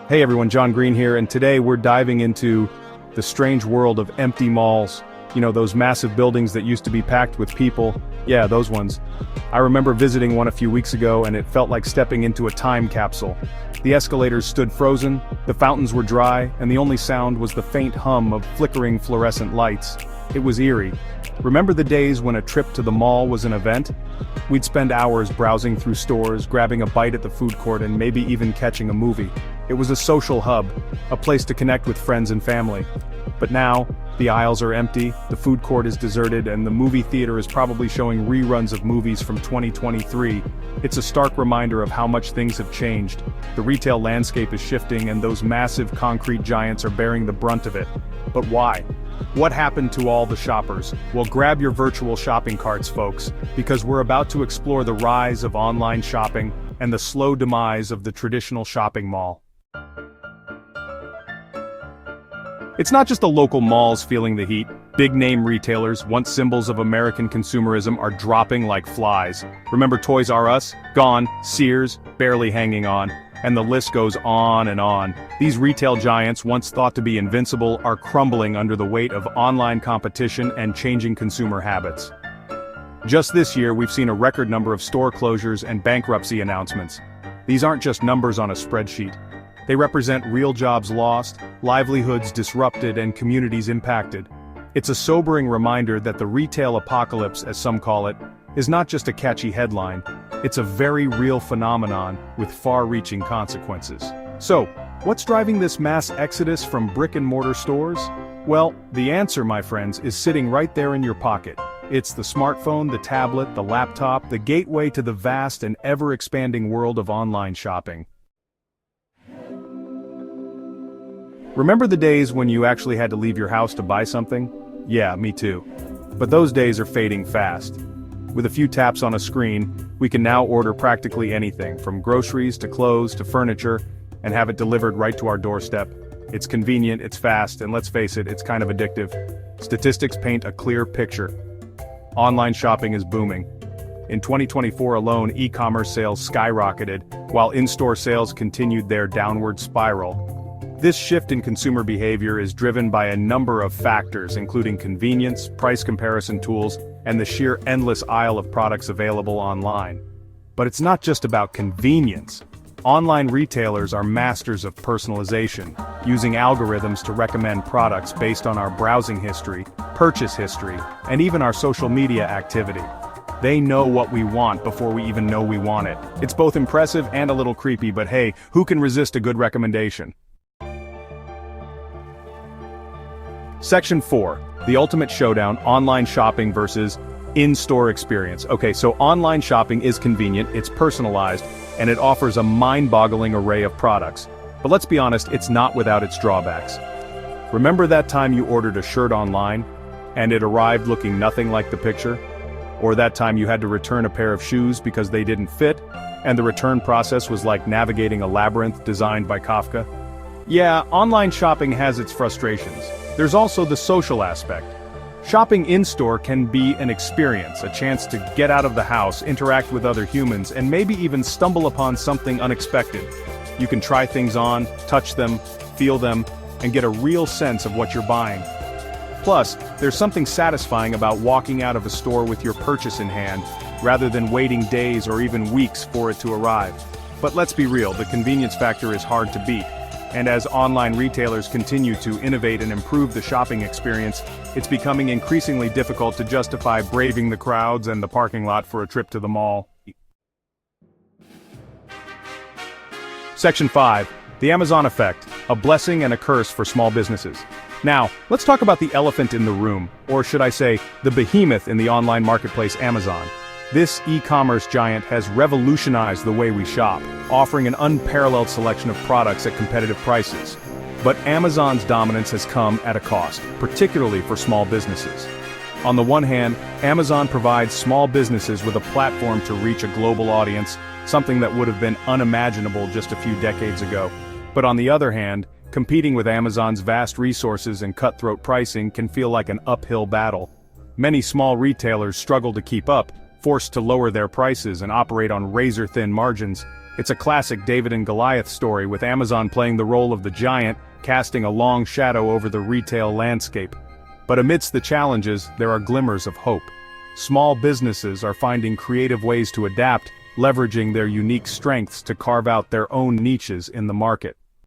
Hey everyone, John Green here, and today we're diving into the strange world of empty malls. You know, those massive buildings that used to be packed with people. Yeah, those ones. I remember visiting one a few weeks ago and it felt like stepping into a time capsule. The escalators stood frozen, the fountains were dry, and the only sound was the faint hum of flickering fluorescent lights. It was eerie. Remember the days when a trip to the mall was an event? We'd spend hours browsing through stores, grabbing a bite at the food court, and maybe even catching a movie. It was a social hub, a place to connect with friends and family. But now, the aisles are empty, the food court is deserted, and the movie theater is probably showing reruns of movies from 2023. It's a stark reminder of how much things have changed. The retail landscape is shifting and those massive concrete giants are bearing the brunt of it. But why? What happened to all the shoppers? Well, grab your virtual shopping carts, folks, because we're about to explore the rise of online shopping and the slow demise of the traditional shopping mall. It's not just the local malls feeling the heat. Big-name retailers, once symbols of American consumerism, are dropping like flies. Remember Toys R Us? Gone. Sears? Barely hanging on. And the list goes on and on. These retail giants, once thought to be invincible, are crumbling under the weight of online competition and changing consumer habits. Just this year, we've seen a record number of store closures and bankruptcy announcements. These aren't just numbers on a spreadsheet. They represent real jobs lost, livelihoods disrupted, and communities impacted. It's a sobering reminder that the retail apocalypse, as some call it, is not just a catchy headline. It's a very real phenomenon with far-reaching consequences. So, what's driving this mass exodus from brick-and-mortar stores? Well, the answer, my friends, is sitting right there in your pocket. It's the smartphone, the tablet, the laptop, the gateway to the vast and ever-expanding world of online shopping. Remember the days when you actually had to leave your house to buy something? Yeah, me too. But those days are fading fast. With a few taps on a screen, we can now order practically anything, from groceries to clothes to furniture, and have it delivered right to our doorstep. It's convenient, it's fast, and let's face it, it's kind of addictive. Statistics paint a clear picture. Online shopping is booming. In 2024 alone, e-commerce sales skyrocketed, while in-store sales continued their downward spiral. This shift in consumer behavior is driven by a number of factors, including convenience, price comparison tools, and the sheer endless aisle of products available online. But it's not just about convenience. Online retailers are masters of personalization, using algorithms to recommend products based on our browsing history, purchase history, and even our social media activity. They know what we want before we even know we want it. It's both impressive and a little creepy, but hey, who can resist a good recommendation? Section 4, the ultimate showdown, online shopping versus in-store experience. Okay, so online shopping is convenient, it's personalized, and it offers a mind-boggling array of products. But let's be honest, it's not without its drawbacks. Remember that time you ordered a shirt online, and it arrived looking nothing like the picture? Or that time you had to return a pair of shoes because they didn't fit, and the return process was like navigating a labyrinth designed by Kafka? Yeah, online shopping has its frustrations. There's also the social aspect. Shopping in-store can be an experience, a chance to get out of the house, interact with other humans, and maybe even stumble upon something unexpected. You can try things on, touch them, feel them, and get a real sense of what you're buying. Plus, there's something satisfying about walking out of a store with your purchase in hand, rather than waiting days or even weeks for it to arrive. But let's be real, the convenience factor is hard to beat. And as online retailers continue to innovate and improve the shopping experience, it's becoming increasingly difficult to justify braving the crowds and the parking lot for a trip to the mall. Section 5, the Amazon effect, a blessing and a curse for small businesses. Now, let's talk about the elephant in the room, or should I say, the behemoth in the online marketplace, Amazon. This e-commerce giant has revolutionized the way we shop, offering an unparalleled selection of products at competitive prices. But Amazon's dominance has come at a cost, particularly for small businesses. On the one hand, Amazon provides small businesses with a platform to reach a global audience, something that would have been unimaginable just a few decades ago. But on the other hand, competing with Amazon's vast resources and cutthroat pricing can feel like an uphill battle. Many small retailers struggle to keep up, forced to lower their prices and operate on razor-thin margins. It's a classic David and Goliath story with Amazon playing the role of the giant, casting a long shadow over the retail landscape. But amidst the challenges, there are glimmers of hope. Small businesses are finding creative ways to adapt, leveraging their unique strengths to carve out their own niches in the market.